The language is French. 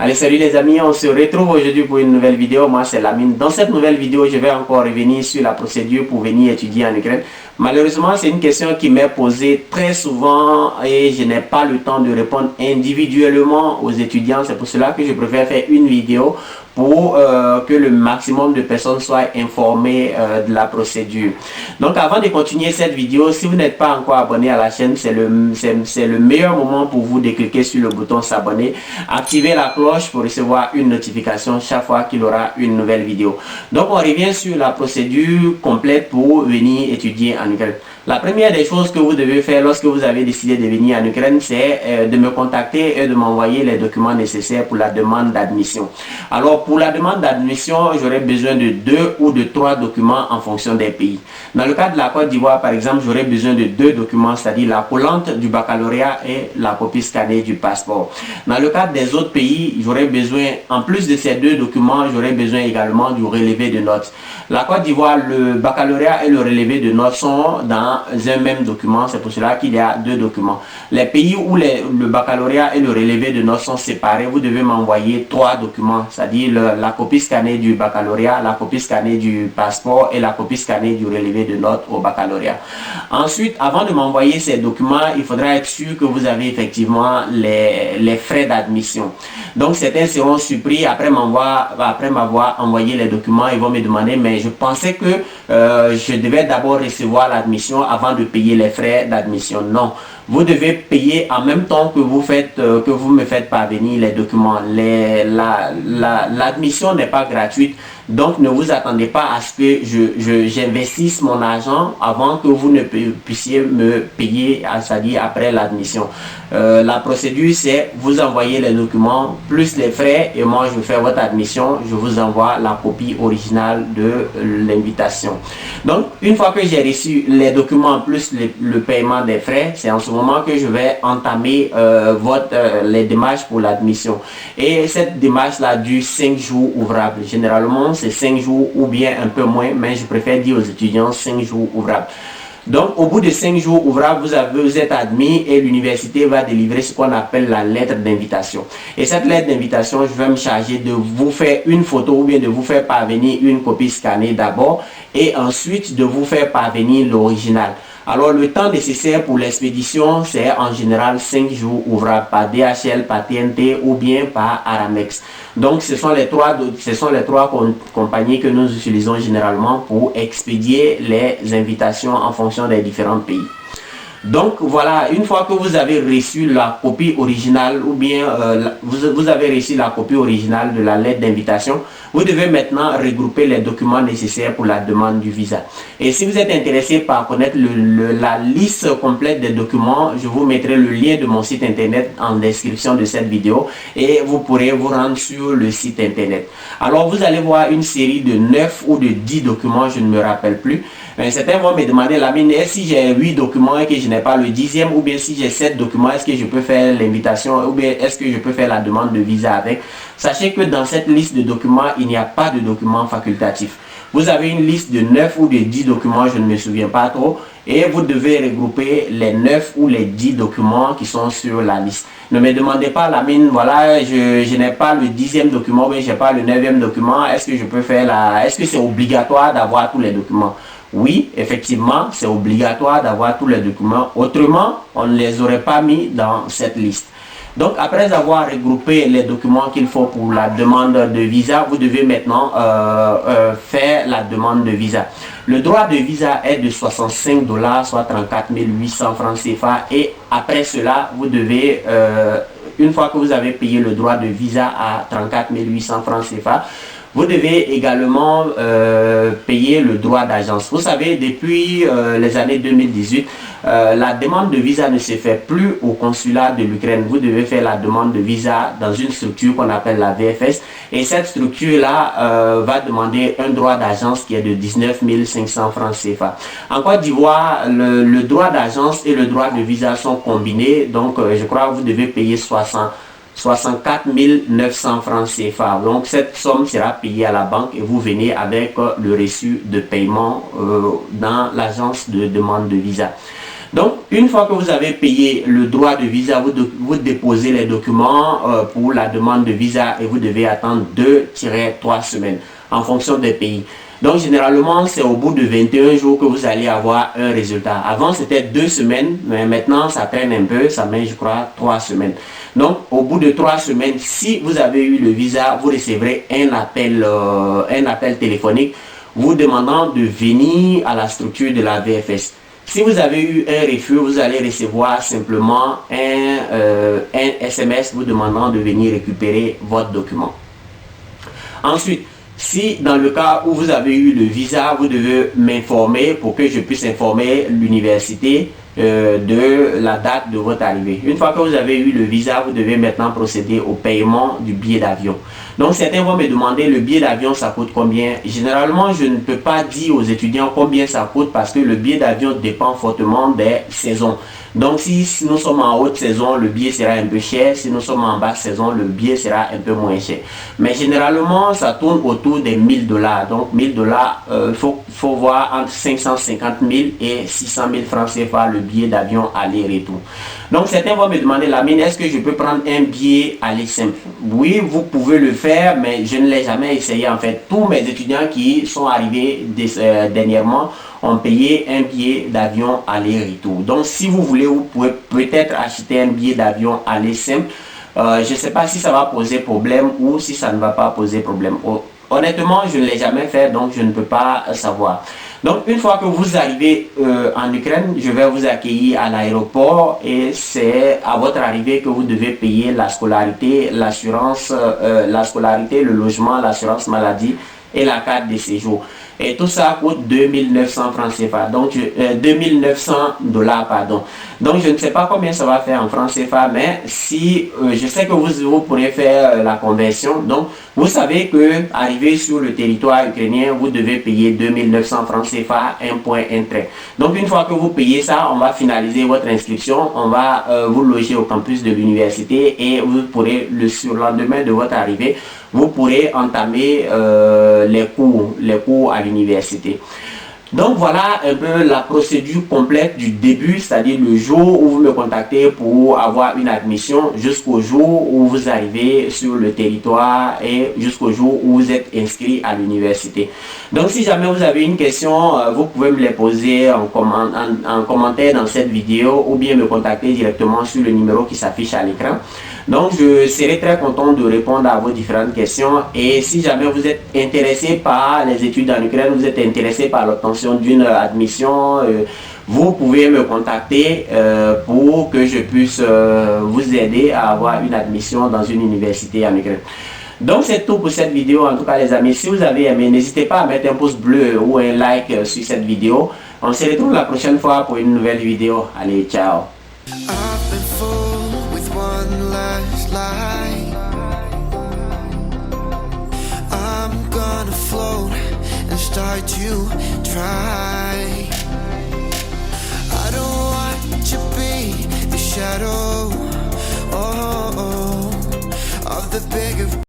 Allez, salut les amis, on se retrouve aujourd'hui pour une nouvelle vidéo. Moi, c'est Lamine. Dans cette nouvelle vidéo, je vais encore revenir sur la procédure pour venir étudier en Ukraine. Malheureusement, c'est une question qui m'est posée très souvent et je n'ai pas le temps de répondre individuellement aux étudiants. C'est pour cela que je préfère faire une vidéo pour que le maximum de personnes soient informées de la procédure. Donc avant de continuer cette vidéo, si vous n'êtes pas encore abonné à la chaîne, c'est le meilleur moment pour vous de cliquer sur le bouton s'abonner, activer la cloche pour recevoir une notification chaque fois qu'il y aura une nouvelle vidéo. Donc on revient sur la procédure complète pour venir étudier en Ukraine. La première des choses que vous devez faire lorsque vous avez décidé de venir en Ukraine, c'est de me contacter et de m'envoyer les documents nécessaires pour la demande d'admission. Alors pour la demande d'admission, j'aurai besoin de 2 ou de 3 documents en fonction des pays. Dans le cas de la Côte d'Ivoire, par exemple, j'aurai besoin de 2 documents, c'est-à-dire la collante du baccalauréat et la copie scannée du passeport. Dans le cas des autres pays, j'aurai besoin, en plus de ces 2 documents, j'aurai besoin également du relevé de notes. La Côte d'Ivoire, le baccalauréat et le relevé de notes sont dans un même document, c'est pour cela qu'il y a 2 documents. Les pays où le baccalauréat et le relevé de notes sont séparés, vous devez m'envoyer 3 documents, c'est-à-dire la copie scannée du baccalauréat, la copie scannée du passeport et la copie scannée du relevé de notes au baccalauréat. Ensuite, avant de m'envoyer ces documents, il faudra être sûr que vous avez effectivement les frais d'admission. Donc certains seront surpris après m'avoir envoyé les documents, ils vont me demander, mais je pensais que je devais d'abord recevoir l'admission avant de payer les frais d'admission. Non, vous devez payer en même temps que vous me faites parvenir les documents. L'admission n'est pas gratuite, donc ne vous attendez pas à ce que j'investisse mon argent avant que vous ne puissiez me payer, c'est-à-dire après l'admission. La procédure, c'est vous envoyer les documents plus les frais et moi je fais votre admission, je vous envoie la copie originale de l'invitation. Donc une fois que j'ai reçu les documents plus le paiement des frais, c'est en ce moment que je vais entamer les démarches pour l'admission. Et cette démarche là dure 5 jours ouvrables. Généralement c'est 5 jours ou bien un peu moins, mais je préfère dire aux étudiants 5 jours ouvrables. Donc au bout de 5 jours ouvrables, vous êtes admis et l'université va délivrer ce qu'on appelle la lettre d'invitation. Et cette lettre d'invitation, je vais me charger de vous faire une photo ou bien de vous faire parvenir une copie scannée d'abord et ensuite de vous faire parvenir l'original. Alors le temps nécessaire pour l'expédition, c'est en général 5 jours ouvrables par DHL, par TNT ou bien par Aramex. Donc ce sont les trois compagnies que nous utilisons généralement pour expédier les invitations en fonction des différents pays. Donc voilà, une fois que vous avez reçu la copie originale ou bien vous avez reçu la copie originale de la lettre d'invitation, vous devez maintenant regrouper les documents nécessaires pour la demande du visa. Et si vous êtes intéressé par connaître la liste complète des documents, je vous mettrai le lien de mon site internet en description de cette vidéo et vous pourrez vous rendre sur le site internet. Alors vous allez voir une série de 9 ou de 10 documents, je ne me rappelle plus. Certains vont me demander, Lamine, si j'ai 8 documents et que je n'ai pas le 10e, ou bien si j'ai 7 documents, est-ce que je peux faire l'invitation, ou bien est-ce que je peux faire la demande de visa avec? Sachez que dans cette liste de documents, il n'y a pas de documents facultatifs. Vous avez une liste de 9 ou de 10 documents, je ne me souviens pas trop, et vous devez regrouper les 9 ou les 10 documents qui sont sur la liste. Ne me demandez pas, Lamine, voilà, je n'ai pas le 10e document, mais je n'ai pas le 9e document, est-ce que je peux faire est-ce que c'est obligatoire d'avoir tous les documents? Oui, effectivement, c'est obligatoire d'avoir tous les documents. Autrement, on ne les aurait pas mis dans cette liste. Donc, après avoir regroupé les documents qu'il faut pour la demande de visa, vous devez maintenant faire la demande de visa. Le droit de visa est de 65 $, soit 34 800 francs CFA. Et après cela, vous devez, une fois que vous avez payé le droit de visa à 34 800 francs CFA, vous devez également payer le droit d'agence. Vous savez, depuis les années 2018, la demande de visa ne se fait plus au consulat de l'Ukraine. Vous devez faire la demande de visa dans une structure qu'on appelle la VFS. Et cette structure-là va demander un droit d'agence qui est de 19 500 francs CFA. En Côte d'Ivoire, le droit d'agence et le droit de visa sont combinés. Donc, je crois que vous devez payer 64 900 francs CFA. Donc cette somme sera payée à la banque et vous venez avec le reçu de paiement dans l'agence de demande de visa. Donc, une fois que vous avez payé le droit de visa, vous déposez les documents pour la demande de visa et vous devez attendre 2-3 semaines en fonction des pays. Donc, généralement, c'est au bout de 21 jours que vous allez avoir un résultat. Avant, c'était 2 semaines, mais maintenant, ça traîne un peu, ça met, je crois, 3 semaines. Donc, au bout de 3 semaines, si vous avez eu le visa, vous recevrez un appel téléphonique vous demandant de venir à la structure de la VFS. Si vous avez eu un refus, vous allez recevoir simplement un SMS vous demandant de venir récupérer votre document. Ensuite, si dans le cas où vous avez eu le visa, vous devez m'informer pour que je puisse informer l'université de la date de votre arrivée. Une fois que vous avez eu le visa, vous devez maintenant procéder au paiement du billet d'avion. Donc certains vont me demander le billet d'avion ça coûte combien. Généralement je ne peux pas dire aux étudiants combien ça coûte parce que le billet d'avion dépend fortement des saisons. Donc si nous sommes en haute saison, le billet sera un peu cher. Si nous sommes en basse saison, le billet sera un peu moins cher. Mais généralement ça tourne autour des $1000. Donc $1000, faut voir entre 550 000 et 600 000 francs CFA le billet d'avion aller-retour. Donc certains vont me demander, Lamine, est-ce que je peux prendre un billet aller simple? Oui, vous pouvez le faire, mais je ne l'ai jamais essayé en fait. Tous mes étudiants qui sont arrivés dernièrement ont payé un billet d'avion aller-retour. Donc si vous voulez, vous pouvez peut-être acheter un billet d'avion aller simple. Je ne sais pas si ça va poser problème ou si ça ne va pas poser problème. Honnêtement, je ne l'ai jamais fait, donc je ne peux pas savoir. Donc, une fois que vous arrivez en Ukraine, je vais vous accueillir à l'aéroport et c'est à votre arrivée que vous devez payer la scolarité, l'assurance, le logement, l'assurance maladie et la carte de séjour. Et tout ça coûte 2900 francs CFA, donc 2900 $, pardon. Donc je ne sais pas combien ça va faire en francs CFA, mais si je sais que vous pourrez faire la conversion. Donc vous savez que arrivé sur le territoire ukrainien, vous devez payer 2900 francs CFA, un point, un trait. Donc une fois que vous payez ça, on va finaliser votre inscription, on va vous loger au campus de l'université et vous pourrez le surlendemain de votre arrivée, vous pourrez entamer les cours à l'université. Donc voilà un peu la procédure complète du début, c'est-à-dire le jour où vous me contactez pour avoir une admission jusqu'au jour où vous arrivez sur le territoire et jusqu'au jour où vous êtes inscrit à l'université. Donc si jamais vous avez une question, vous pouvez me les poser en commentaire dans cette vidéo ou bien me contacter directement sur le numéro qui s'affiche à l'écran. Donc je serai très content de répondre à vos différentes questions et si jamais vous êtes intéressé par les études en Ukraine, vous êtes intéressé par l'obtention d'une admission, vous pouvez me contacter pour que je puisse vous aider à avoir une admission dans une université en Ukraine. Donc c'est tout pour cette vidéo. En tout cas les amis, si vous avez aimé, n'hésitez pas à mettre un pouce bleu ou un like sur cette vidéo. On se retrouve la prochaine fois pour une nouvelle vidéo. Allez, ciao. One last lie. I'm gonna float and start to try.